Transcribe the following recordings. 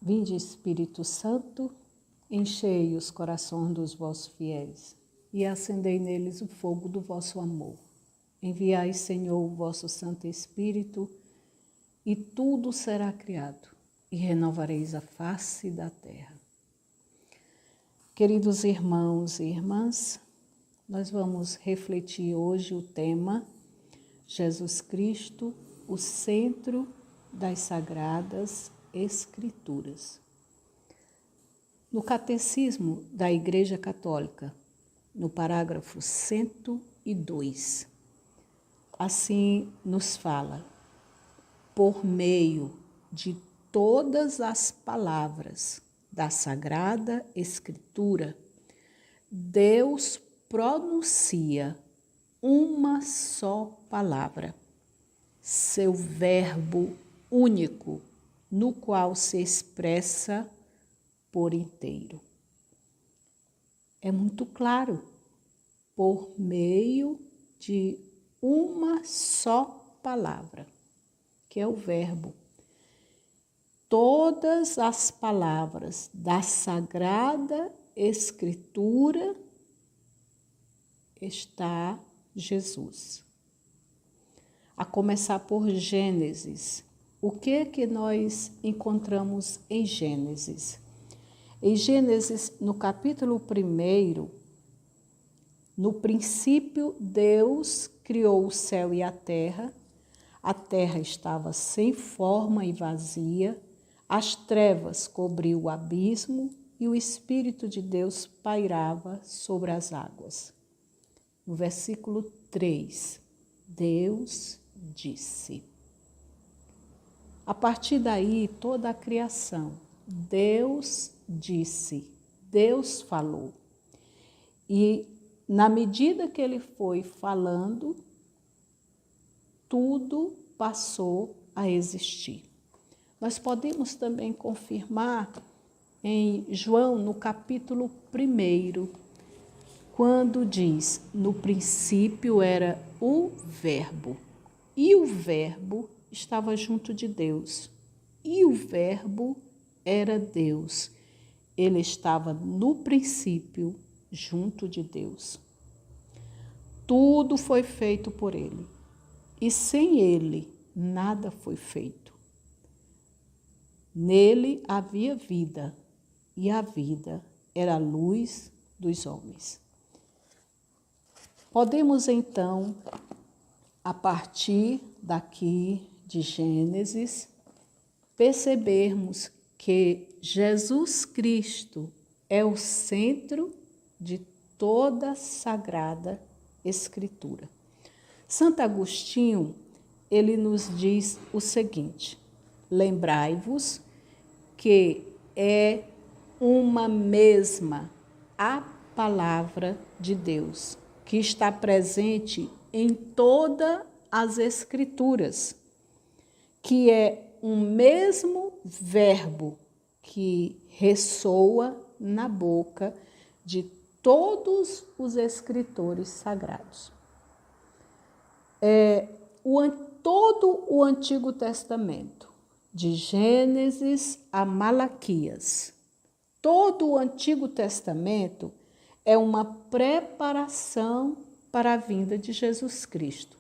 Vinde, Espírito Santo, enchei os corações dos vossos fiéis e acendei neles o fogo do vosso amor. Enviai, Senhor, o vosso Santo Espírito, e tudo será criado, e renovareis a face da terra. Queridos irmãos e irmãs, nós vamos refletir hoje o tema Jesus Cristo, o centro das Sagradas Escrituras. No Catecismo da Igreja Católica, no parágrafo 102, assim nos fala: por meio de todas as palavras da Sagrada Escritura, Deus pronuncia uma só palavra, seu verbo único, no qual se expressa por inteiro. É muito claro, por meio de uma só palavra, que é o verbo. Todas as palavras da Sagrada Escritura está Jesus. A começar por Gênesis. O que nós encontramos em Gênesis? Em Gênesis, no capítulo 1, no princípio Deus criou o céu e a terra estava sem forma e vazia, as trevas cobriu o abismo e o Espírito de Deus pairava sobre as águas. No versículo 3, Deus disse. A partir daí, toda a criação, Deus disse, Deus falou. E na medida que ele foi falando, tudo passou a existir. Nós podemos também confirmar em João, no capítulo 1, quando diz, no princípio era o Verbo, e o Verbo estava junto de Deus, e o Verbo era Deus. Ele estava no princípio junto de Deus. Tudo foi feito por ele, e sem ele nada foi feito. Nele havia vida, e a vida era a luz dos homens. Podemos então, a partir daqui de Gênesis, percebermos que Jesus Cristo é o centro de toda a Sagrada Escritura. Santo Agostinho, ele nos diz o seguinte: lembrai-vos que é uma mesma a palavra de Deus, que está presente em todas as Escrituras, que é um mesmo verbo que ressoa na boca de todos os escritores sagrados. Todo o Antigo Testamento, de Gênesis a Malaquias, todo o Antigo Testamento é uma preparação para a vinda de Jesus Cristo.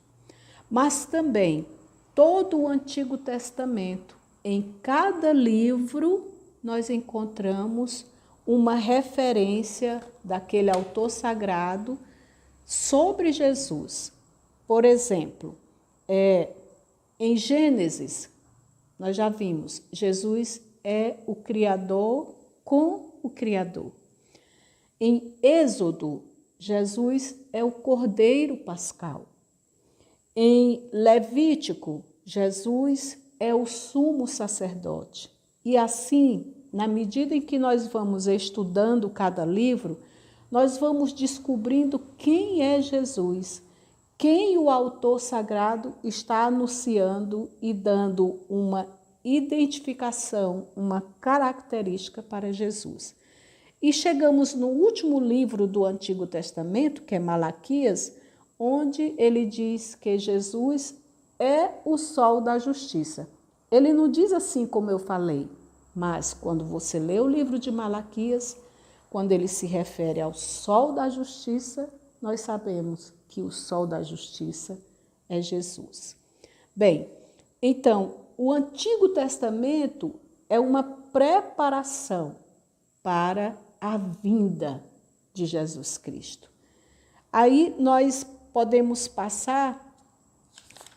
Mas também todo o Antigo Testamento, em cada livro, nós encontramos uma referência daquele autor sagrado sobre Jesus. Por exemplo, em Gênesis, nós já vimos, Jesus é o Criador com o Criador. Em Êxodo, Jesus é o Cordeiro Pascal. Em Levítico, Jesus é o sumo sacerdote. E assim, na medida em que nós vamos estudando cada livro, nós vamos descobrindo quem é Jesus, quem o autor sagrado está anunciando e dando uma identificação, uma característica para Jesus. E chegamos no último livro do Antigo Testamento, que é Malaquias, onde ele diz que Jesus é o sol da justiça. Ele não diz assim como eu falei, Mas quando você lê o livro de Malaquias, quando ele se refere ao sol da justiça, nós sabemos que o sol da justiça é Jesus. Bem, então, o Antigo Testamento é uma preparação para a vinda de Jesus Cristo. Aí nós podemos passar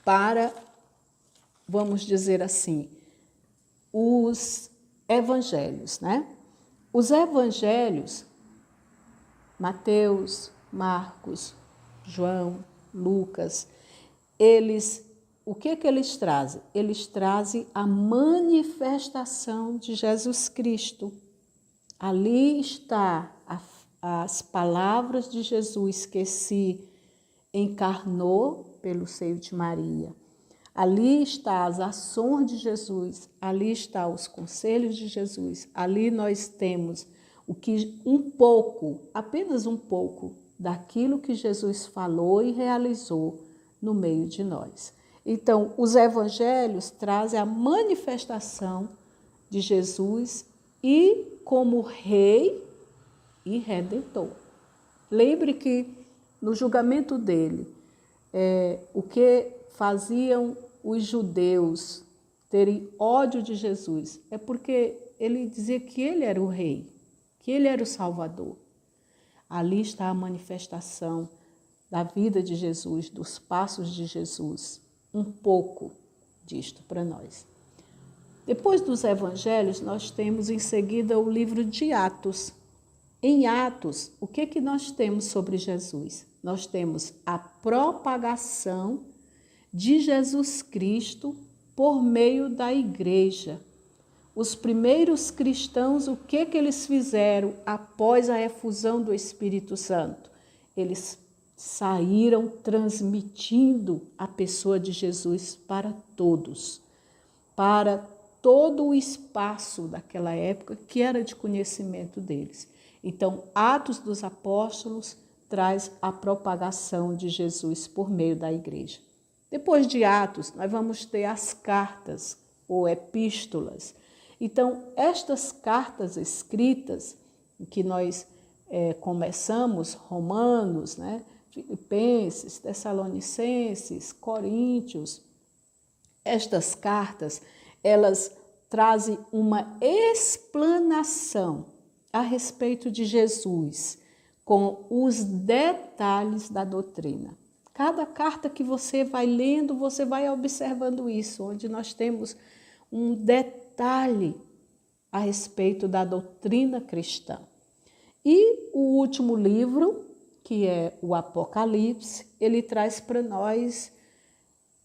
para, vamos dizer assim, os evangelhos, né? Os evangelhos, Mateus, Marcos, João, Lucas, o que eles trazem? Eles trazem a manifestação de Jesus Cristo. Ali está as palavras de Jesus que se encarnou pelo seio de Maria. Ali está as ações de Jesus, ali está os conselhos de Jesus. Ali nós temos apenas um pouco daquilo que Jesus falou e realizou no meio de nós. Então, os evangelhos trazem a manifestação de Jesus e como rei e redentor. Lembre que no julgamento dele, o que faziam os judeus terem ódio de Jesus é porque ele dizia que ele era o rei, que ele era o salvador. Ali está a manifestação da vida de Jesus, dos passos de Jesus, um pouco disto para nós. Depois dos evangelhos, nós temos em seguida o livro de Atos. Em Atos, o que nós temos sobre Jesus? Nós temos a propagação de Jesus Cristo por meio da igreja. Os primeiros cristãos, o que eles fizeram após a efusão do Espírito Santo? Eles saíram transmitindo a pessoa de Jesus para todos, para todo o espaço daquela época que era de conhecimento deles. Então, Atos dos Apóstolos traz a propagação de Jesus por meio da igreja. Depois de Atos, nós vamos ter as cartas ou epístolas. Então, estas cartas escritas, que nós começamos, Romanos, né, Filipenses, Tessalonicenses, Coríntios, estas cartas, elas trazem uma explanação a respeito de Jesus, com os detalhes da doutrina. Cada carta que você vai lendo, você vai observando isso, onde nós temos um detalhe a respeito da doutrina cristã. E o último livro, que é o Apocalipse, ele traz para nós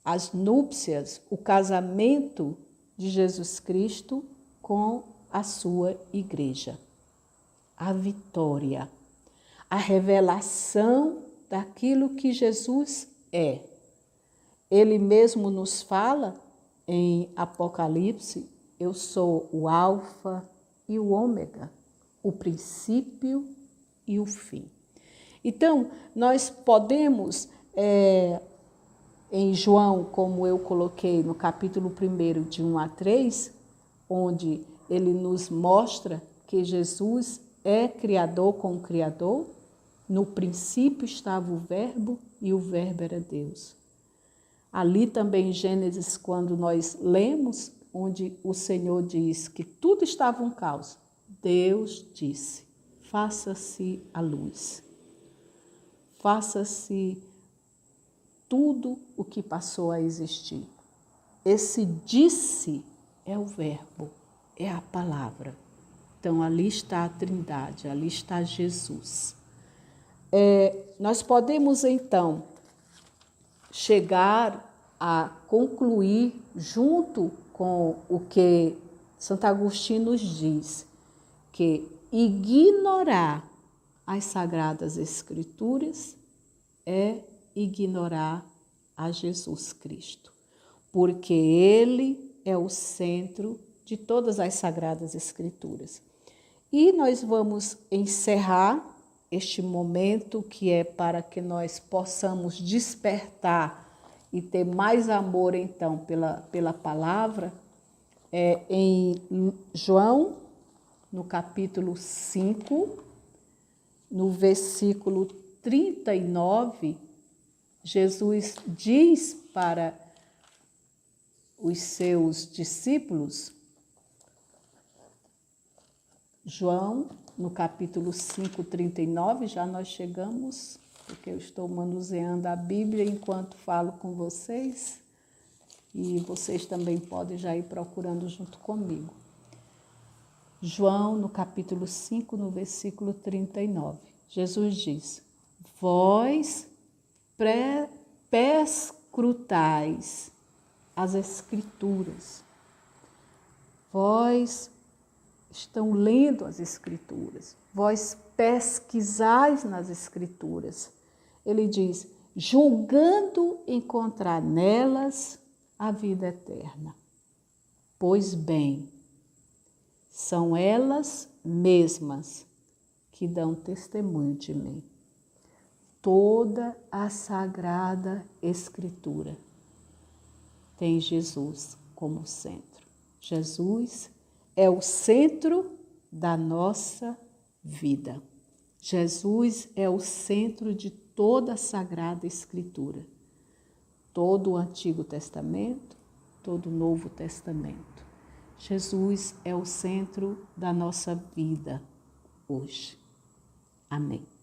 as núpcias, o casamento de Jesus Cristo com a sua igreja. A vitória, a revelação daquilo que Jesus é. Ele mesmo nos fala em Apocalipse, eu sou o Alfa e o Ômega, o princípio e o fim. Então, nós podemos, em João, como eu coloquei no capítulo 1, de 1 a 3, onde ele nos mostra que Jesus é Criador com o Criador, no princípio estava o Verbo e o Verbo era Deus. Ali também em Gênesis, quando nós lemos, onde o Senhor diz que tudo estava um caos, Deus disse, faça-se a luz. Faça-se tudo o que passou a existir. Esse disse é o verbo, é a palavra. Então, ali está a Trindade, ali está Jesus. Nós podemos, então, chegar a concluir, junto com o que Santo Agostinho nos diz, que ignorar as Sagradas Escrituras é ignorar a Jesus Cristo, porque Ele é o centro de todas as Sagradas Escrituras. E nós vamos encerrar este momento que é para que nós possamos despertar e ter mais amor, então, pela palavra, Em João, no capítulo 5, no versículo 39, Jesus diz para os seus discípulos, João, no capítulo 5, 39, já nós chegamos, porque eu estou manuseando a Bíblia enquanto falo com vocês, e vocês também podem já ir procurando junto comigo. João, no capítulo 5, no versículo 39, Jesus diz: vós perscrutais as Escrituras, vós estão lendo as Escrituras, vós pesquisais nas Escrituras. Ele diz, julgando encontrar nelas a vida eterna. Pois bem, são elas mesmas que dão testemunho de mim. Toda a Sagrada Escritura tem Jesus como centro. Jesus é o centro da nossa vida. Jesus é o centro de toda a Sagrada Escritura. Todo o Antigo Testamento, todo o Novo Testamento. Jesus é o centro da nossa vida hoje. Amém.